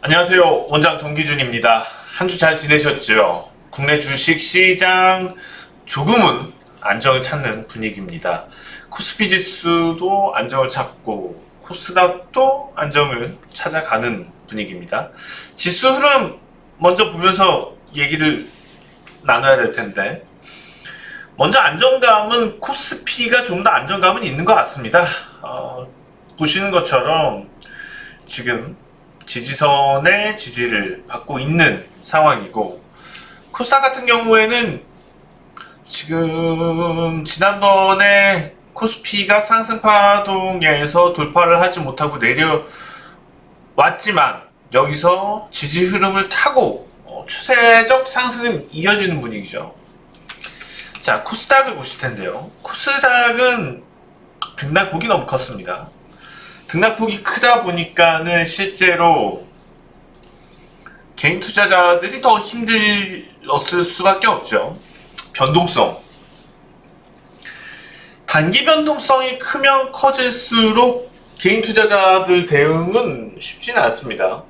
안녕하세요. 원장 정기준입니다. 한 주 잘 지내셨죠? 국내 주식시장 조금은 안정을 찾는 분위기입니다. 코스피 지수도 안정을 찾고 코스닥도 안정을 찾아가는 분위기입니다. 지수 흐름 먼저 보면서 얘기를 나눠야 될 텐데, 먼저 안정감은 코스피가 좀 더 안정감은 있는 것 같습니다. 보시는 것처럼 지금 지지선의 지지를 받고 있는 상황이고, 코스닥 같은 경우에는 지금 지난번에 코스피가 상승파동에서 돌파를 하지 못하고 내려왔지만 여기서 지지 흐름을 타고 추세적 상승은 이어지는 분위기죠. 자, 코스닥을 보실 텐데요. 코스닥은 등락폭이 너무 컸습니다. 등락폭이 크다 보니까는 실제로 개인 투자자들이 더 힘들었을 수밖에 없죠. 변동성. 단기 변동성이 크면 커질수록 개인 투자자들 대응은 쉽지는 않습니다.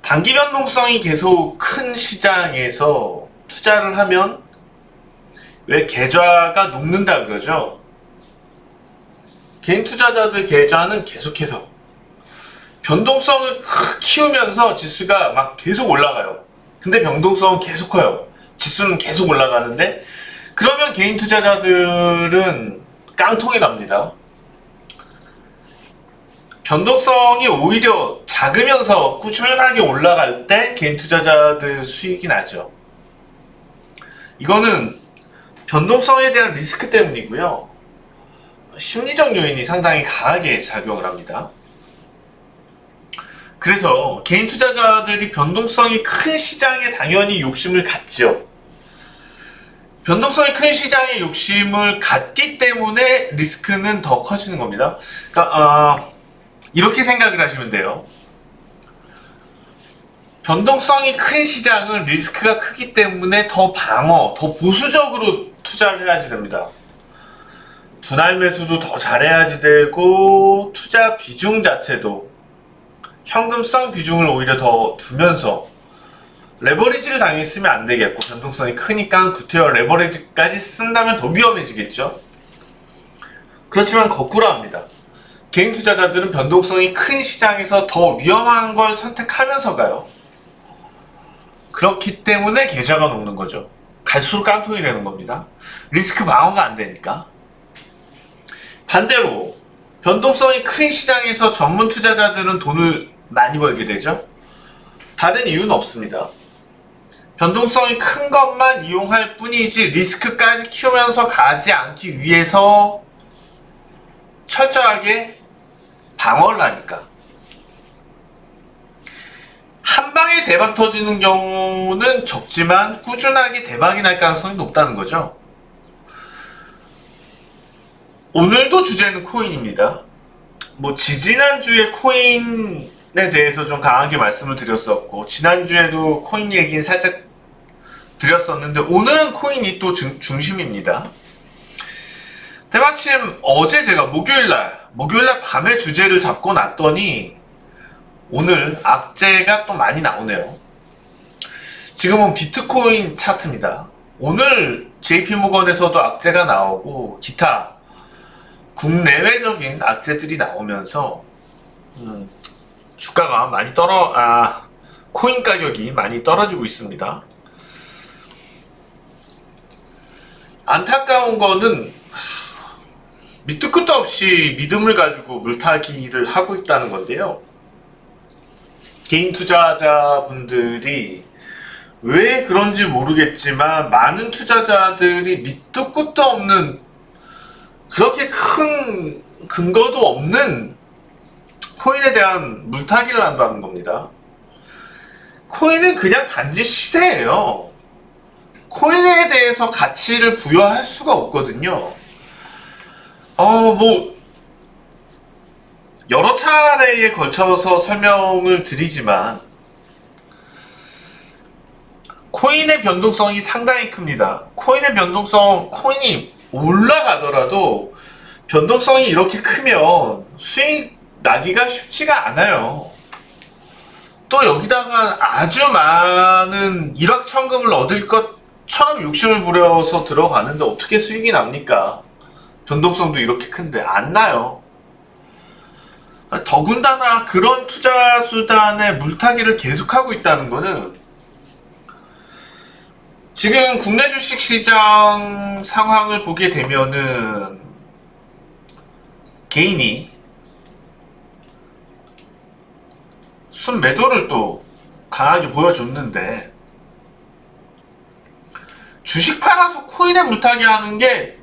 단기 변동성이 계속 큰 시장에서 투자를 하면 왜 계좌가 녹는다 그러죠? 개인 투자자들 계좌는 계속해서 변동성을 키우면서 지수가 막 계속 올라가요. 근데 변동성은 계속 커요. 지수는 계속 올라가는데, 그러면 개인 투자자들은 깡통이 납니다. 변동성이 오히려 작으면서 꾸준하게 올라갈 때 개인 투자자들 수익이 나죠. 이거는 변동성에 대한 리스크 때문이고요. 심리적 요인이 상당히 강하게 작용을 합니다. 그래서 개인 투자자들이 변동성이 큰 시장에 당연히 욕심을 갖죠. 변동성이 큰 시장에 욕심을 갖기 때문에 리스크는 더 커지는 겁니다. 그러니까 이렇게 생각을 하시면 돼요. 변동성이 큰 시장은 리스크가 크기 때문에 더 더 보수적으로 투자를 해야지 됩니다. 분할 매수도 더 잘해야지 되고, 투자 비중 자체도 현금성 비중을 오히려 더 두면서, 레버리지를 당연히 쓰면 안 되겠고, 변동성이 크니까 구태여 레버리지까지 쓴다면 더 위험해지겠죠. 그렇지만 거꾸로 합니다. 개인 투자자들은 변동성이 큰 시장에서 더 위험한 걸 선택하면서 가요. 그렇기 때문에 계좌가 녹는 거죠. 갈수록 깡통이 되는 겁니다. 리스크 방어가 안 되니까. 반대로 변동성이 큰 시장에서 전문 투자자들은 돈을 많이 벌게 되죠. 다른 이유는 없습니다. 변동성이 큰 것만 이용할 뿐이지 리스크까지 키우면서 가지 않기 위해서 철저하게 방어를 하니까. 한 방에 대박 터지는 경우는 적지만 꾸준하게 대박이 날 가능성이 높다는 거죠. 오늘도 주제는 코인입니다. 지지난주에 코인에 대해서 좀 강하게 말씀을 드렸었고, 지난주에도 코인 얘기는 살짝 드렸었는데, 오늘은 코인이 또 중심입니다. 때마침 어제 제가 목요일날 밤에 주제를 잡고 놨더니 오늘 악재가 또 많이 나오네요. 지금은 비트코인 차트입니다. 오늘 JP모건에서도 악재가 나오고 기타 국내외적인 악재들이 나오면서 주가가 많이 코인 가격이 많이 떨어지고 있습니다. 안타까운 거는 밑도 끝도 없이 믿음을 가지고 물타기를 하고 있다는 건데요. 개인 투자자분들이 왜 그런지 모르겠지만 많은 투자자들이 밑도 끝도 없는, 그렇게 큰 근거도 없는 코인에 대한 물타기를 한다는 겁니다. 코인은 그냥 단지 시세예요. 코인에 대해서 가치를 부여할 수가 없거든요. 여러 차례에 걸쳐서 설명을 드리지만 코인의 변동성이 상당히 큽니다. 코인이 올라가더라도 변동성이 이렇게 크면 수익 나기가 쉽지가 않아요. 또 여기다가 아주 많은 일확천금을 얻을 것처럼 욕심을 부려서 들어가는데 어떻게 수익이 납니까? 변동성도 이렇게 큰데 안 나요. 더군다나 그런 투자 수단에 물타기를 계속하고 있다는 거는 지금 국내 주식시장 상황을 보게 되면은 개인이 순매도를 또 강하게 보여줬는데 주식 팔아서 코인에 물타기 하는 게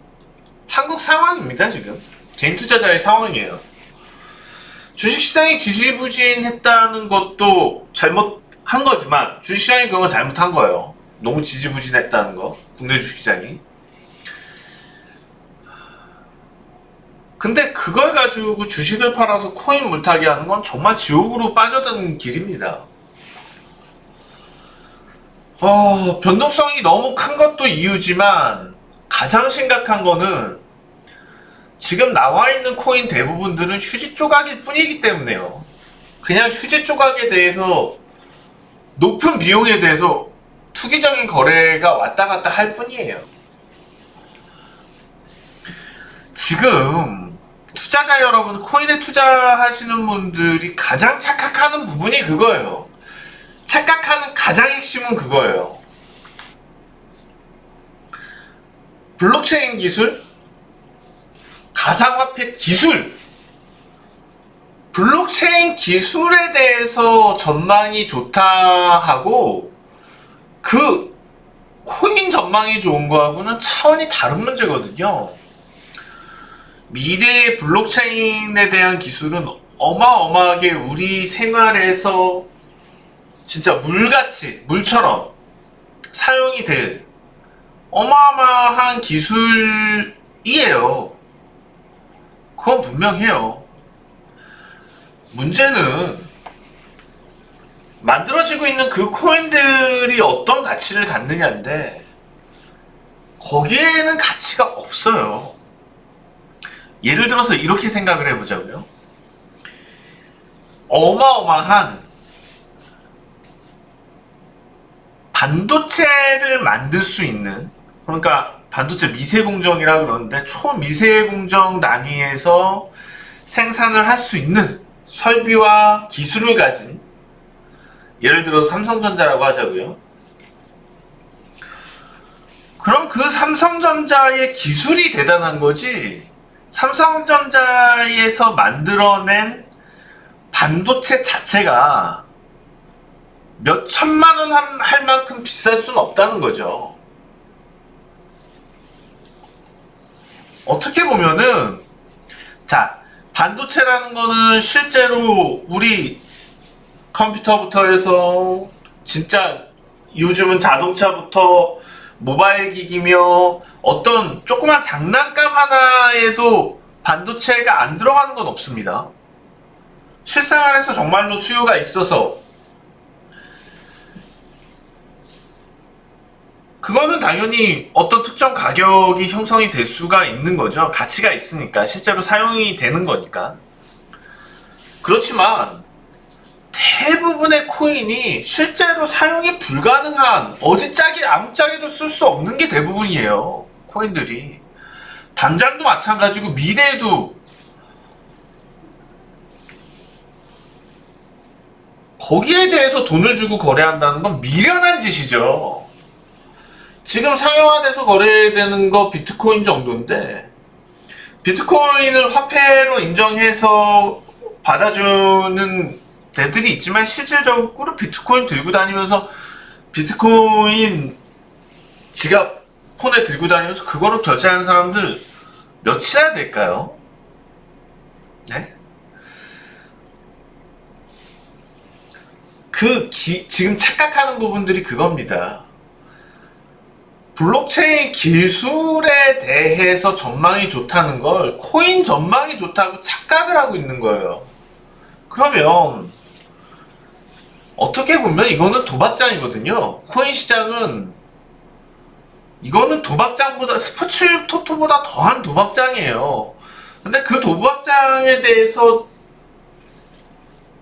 한국 상황입니다. 지금 개인 투자자의 상황이에요. 주식시장이 지지부진했다는 것도 잘못한 거지만 주식시장이 그건 잘못한 거예요. 너무 지지부진했다는 거, 국내 주식시장이. 근데 그걸 가지고 주식을 팔아서 코인 물타기 하는 건 정말 지옥으로 빠져드는 길입니다. 변동성이 너무 큰 것도 이유지만 가장 심각한 거는 지금 나와 있는 코인 대부분들은 휴지 조각일 뿐이기 때문에요. 그냥 휴지 조각에 대해서 높은 비용에 대해서 투기적인 거래가 왔다 갔다 할 뿐이에요. 지금 투자자 여러분, 코인에 투자하시는 분들이 가장 착각하는 부분이 그거예요. 착각하는 가장 핵심은 그거예요. 블록체인 기술, 가상화폐 기술, 블록체인 기술에 대해서 전망이 좋다 하고 그 코인 전망이 좋은 거하고는 차원이 다른 문제거든요. 미래의 블록체인에 대한 기술은 어마어마하게 우리 생활에서 진짜 물같이, 물처럼 사용이 될 어마어마한 기술이에요. 그건 분명해요. 문제는 만들어지고 있는 그 코인들이 어떤 가치를 갖느냐인데 거기에는 가치가 없어요. 예를 들어서 이렇게 생각을 해보자고요. 어마어마한 반도체를 만들 수 있는, 그러니까 반도체 미세공정이라 그러는데 초미세공정 단위에서 생산을 할 수 있는 설비와 기술을 가진, 예를 들어서 삼성전자라고 하자고요. 그럼 그 삼성전자의 기술이 대단한 거지, 삼성전자에서 만들어낸 반도체 자체가 몇 천만 원 할 만큼 비쌀 수는 없다는 거죠. 어떻게 보면은, 자, 반도체라는 거는 실제로 우리 컴퓨터부터 해서 진짜 요즘은 자동차부터 모바일 기기며 어떤 조그만 장난감 하나에도 반도체가 안 들어가는 건 없습니다. 실생활에서 정말로 수요가 있어서 그거는 당연히 어떤 특정 가격이 형성이 될 수가 있는 거죠. 가치가 있으니까, 실제로 사용이 되는 거니까. 그렇지만 대부분의 코인이 실제로 사용이 불가능한, 어디짝에 아무짝에도 쓸 수 없는 게 대부분이에요. 코인들이. 당장도 마찬가지고 미래에도 거기에 대해서 돈을 주고 거래한다는 건 미련한 짓이죠. 지금 상용화돼서 거래되는 거 비트코인 정도인데, 비트코인을 화폐로 인정해서 받아주는 데들이 있지만 실질적으로 비트코인 들고 다니면서 비트코인 지갑 폰에 들고 다니면서 그거로 결제하는 사람들 몇이나 될까요? 네? 지금 착각하는 부분들이 그겁니다. 블록체인 기술에 대해서 전망이 좋다는 걸 코인 전망이 좋다고 착각을 하고 있는 거예요. 그러면 어떻게 보면 이거는 도박장이거든요. 코인 시장은 이거는 도박장보다, 스포츠 토토보다 더한 도박장이에요. 근데 그 도박장에 대해서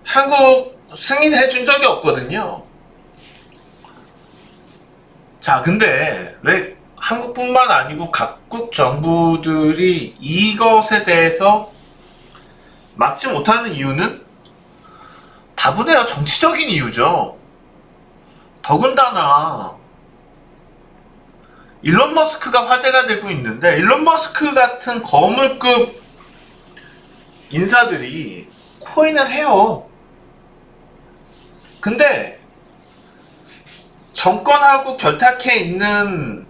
한국 승인해 준 적이 없거든요. 자, 근데 왜 한국뿐만 아니고 각국 정부들이 이것에 대해서 막지 못하는 이유는 다분해요. 정치적인 이유죠. 더군다나 일론 머스크가 화제가 되고 있는데, 일론 머스크 같은 거물급 인사들이 코인을 해요. 근데 정권하고 결탁해 있는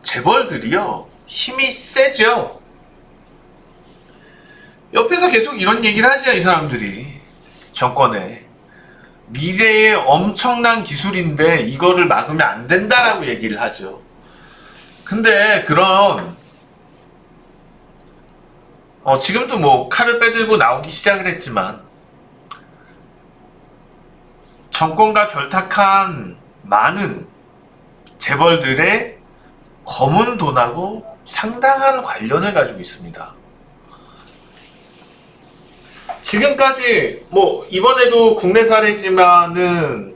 재벌들이요, 힘이 세죠. 옆에서 계속 이런 얘기를 하죠. 이 사람들이 정권에 미래의 엄청난 기술인데 이거를 막으면 안 된다라고 얘기를 하죠. 근데 그런 지금도 뭐 칼을 빼들고 나오기 시작을 했지만, 정권과 결탁한 많은 재벌들의 검은 돈하고 상당한 관련을 가지고 있습니다. 지금까지 뭐 이번에도 국내 사례지만은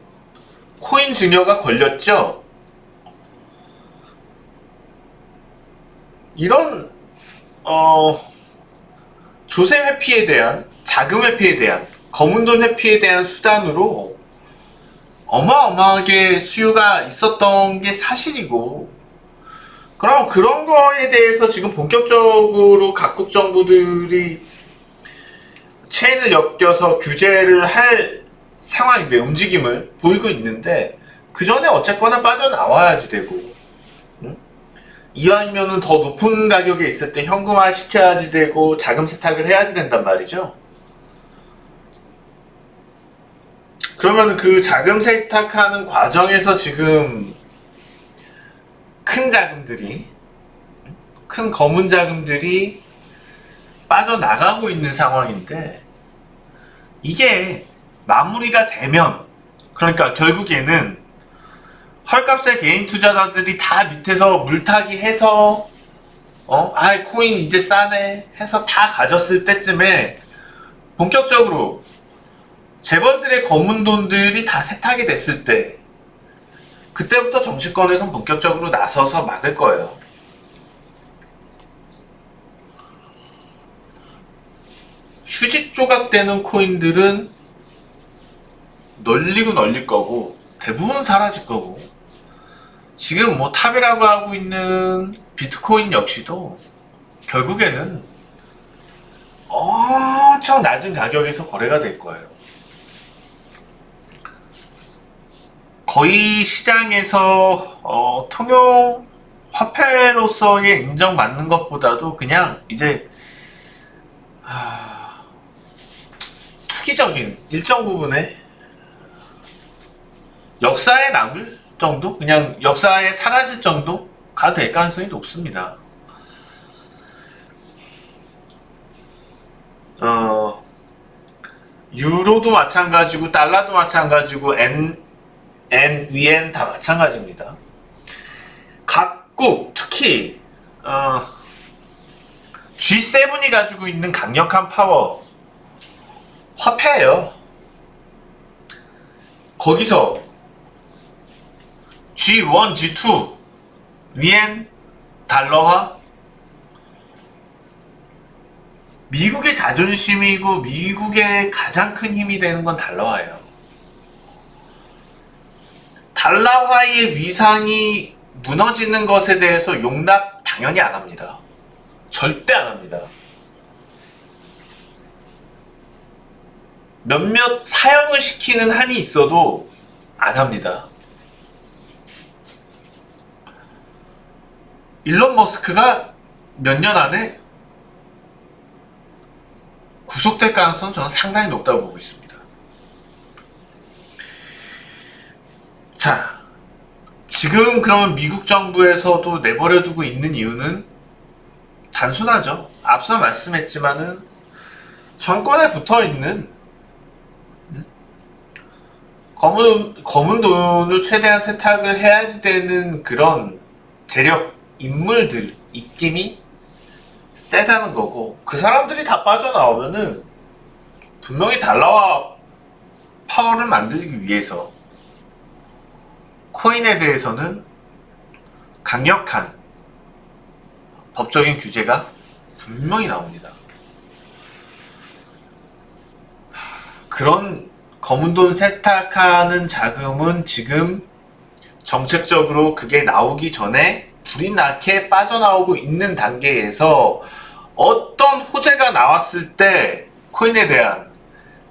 코인 증여가 걸렸죠. 이런 조세 회피에 대한, 자금 회피에 대한, 검은 돈 회피에 대한 수단으로 어마어마하게 수요가 있었던 게 사실이고, 그럼 그런 거에 대해서 지금 본격적으로 각국 정부들이 체인을 엮여서 규제를 할 상황인데, 움직임을 보이고 있는데, 그 전에 어쨌거나 빠져나와야지 되고, 응? 이왕이면은 더 높은 가격에 있을 때 현금화 시켜야지 되고, 자금 세탁을 해야지 된단 말이죠. 그러면 그 자금 세탁하는 과정에서 지금 큰 자금들이, 큰 검은 자금들이 빠져나가고 있는 상황인데, 이게 마무리가 되면, 그러니까 결국에는 헐값에 개인 투자자들이 다 밑에서 물타기 해서 코인 이제 싸네 해서 다 가졌을 때쯤에 본격적으로 재벌들의 검은 돈들이 다 세탁이 됐을 때, 그때부터 정치권에선 본격적으로 나서서 막을 거예요. 휴지 조각되는 코인들은 널리고 널릴 거고 대부분 사라질 거고, 지금 뭐 탑이라고 하고 있는 비트코인 역시도 결국에는 엄청 낮은 가격에서 거래가 될 거예요. 거의 시장에서 통용 화폐로서의 인정받는 것보다도 그냥 이제 투기적인 일정 부분의 역사에 남을 정도? 그냥 역사에 사라질 정도가 될 가능성이 높습니다. 유로도 마찬가지고 달러도 마찬가지고 위엔 다 마찬가지입니다. 각국 특히 G7이 가지고 있는 강력한 파워 화폐예요. 거기서 G1, G2 위엔 달러화, 미국의 자존심이고 미국의 가장 큰 힘이 되는 건 달러화예요. 달러화의 위상이 무너지는 것에 대해서 용납 당연히 안 합니다. 절대 안 합니다. 몇몇 사형을 시키는 한이 있어도 안 합니다. 일론 머스크가 몇 년 안에 구속될 가능성은 저는 상당히 높다고 보고 있습니다. 자, 지금 그러면 미국 정부에서도 내버려두고 있는 이유는 단순하죠. 앞서 말씀했지만은 정권에 붙어있는 검은 돈을 최대한 세탁을 해야지 되는 그런 재력, 인물들 입김이 세다는 거고, 그 사람들이 다 빠져나오면은 분명히 달러화 파워를 만들기 위해서 코인에 대해서는 강력한 법적인 규제가 분명히 나옵니다. 그런 검은돈 세탁하는 자금은 지금 정책적으로 그게 나오기 전에 불이 나게 빠져나오고 있는 단계에서 어떤 호재가 나왔을 때 코인에 대한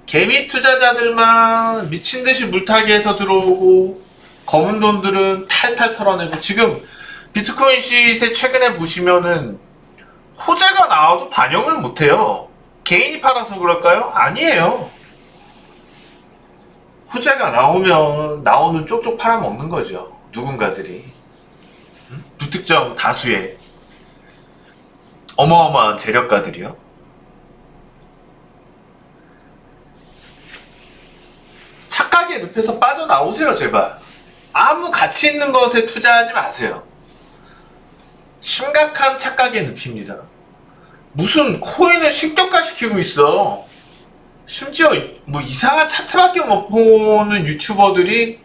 개미 투자자들만 미친듯이 물타기해서 들어오고 검은 돈들은 탈탈 털어내고, 지금 비트코인 시세 최근에 보시면은 호재가 나와도 반영을 못해요. 개인이 팔아서 그럴까요? 아니에요. 호재가 나오면 나오는 쪽쪽 팔아먹는 거죠. 누군가들이. 불특정 다수의 어마어마한 재력가들이요. 착각의 늪에서 빠져나오세요, 제발. 아무 가치 있는 것에 투자하지 마세요. 심각한 착각의 늪입니다. 무슨 코인을 신격화시키고 있어. 심지어 뭐 이상한 차트밖에 못 보는 유튜버들이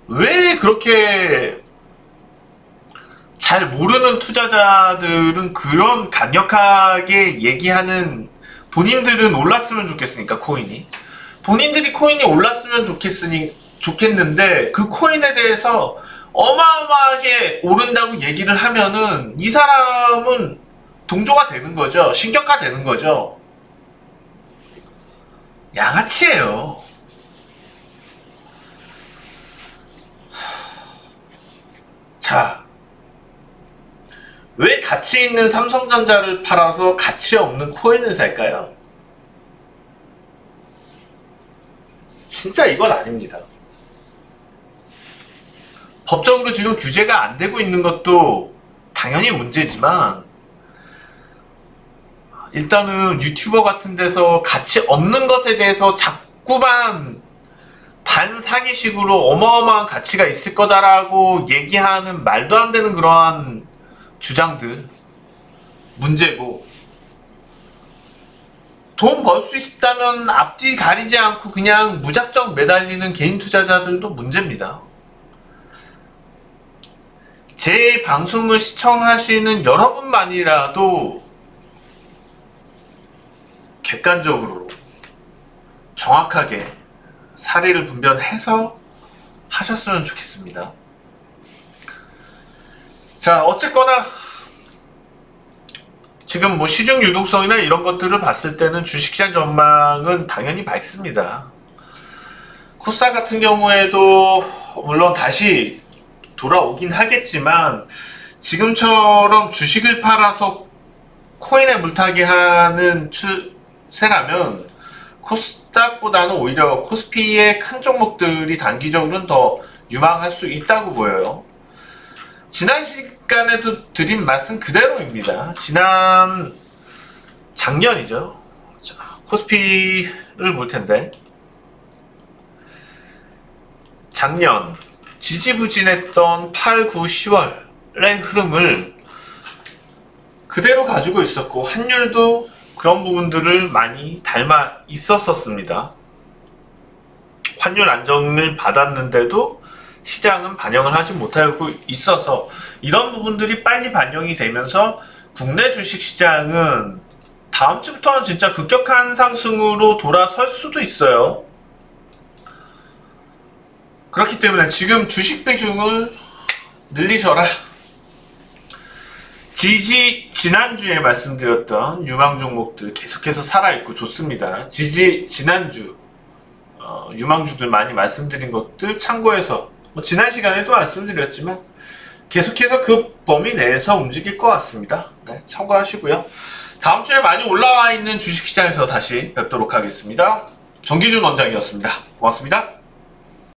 왜 그렇게 잘 모르는 투자자들은 그런 강력하게 얘기하는, 본인들은 올랐으면 좋겠으니까 코인이, 본인들이 코인이 올랐으면 좋겠는데 그 코인에 대해서 어마어마하게 오른다고 얘기를 하면은 이 사람은 동조가 되는 거죠. 신격화 되는 거죠. 양아치예요. 자, 왜 가치 있는 삼성전자를 팔아서 가치 없는 코인을 살까요? 진짜 이건 아닙니다. 법적으로 지금 규제가 안 되고 있는 것도 당연히 문제지만, 일단은 유튜버 같은 데서 가치 없는 것에 대해서 자꾸만 반사기식으로 어마어마한 가치가 있을 거다라고 얘기하는 말도 안 되는 그러한 주장들 문제고, 돈 벌 수 있다면 앞뒤 가리지 않고 그냥 무작정 매달리는 개인 투자자들도 문제입니다. 제 방송을 시청하시는 여러분만이라도 객관적으로 정확하게 사례를 분별해서 하셨으면 좋겠습니다. 자, 어쨌거나 지금 뭐 시중 유동성이나 이런 것들을 봤을 때는 주식시장 전망은 당연히 밝습니다. 코스닥 같은 경우에도 물론 다시 돌아오긴 하겠지만, 지금처럼 주식을 팔아서 코인에 물타기 하는 추세라면 코스닥보다는 오히려 코스피의 큰 종목들이 단기적으로는 더 유망할 수 있다고 보여요. 지난 시간에도 드린 말씀 그대로입니다. 작년이죠. 자, 코스피를 볼 텐데, 작년 지지부진했던 8, 9, 10월의 흐름을 그대로 가지고 있었고, 환율도 그런 부분들을 많이 닮아 있었습니다. 환율 안정을 받았는데도 시장은 반영을 하지 못하고 있어서 이런 부분들이 빨리 반영이 되면서 국내 주식시장은 다음 주부터는 진짜 급격한 상승으로 돌아설 수도 있어요. 그렇기 때문에 지금 주식 비중을 늘리셔라. 지난주에 말씀드렸던 유망 종목들 계속해서 살아있고 좋습니다. 지난주 유망주들 많이 말씀드린 것들 참고해서, 지난 시간에도 말씀드렸지만 계속해서 그 범위 내에서 움직일 것 같습니다. 네, 참고하시고요. 다음 주에 많이 올라와 있는 주식시장에서 다시 뵙도록 하겠습니다. 정기준 원장이었습니다. 고맙습니다.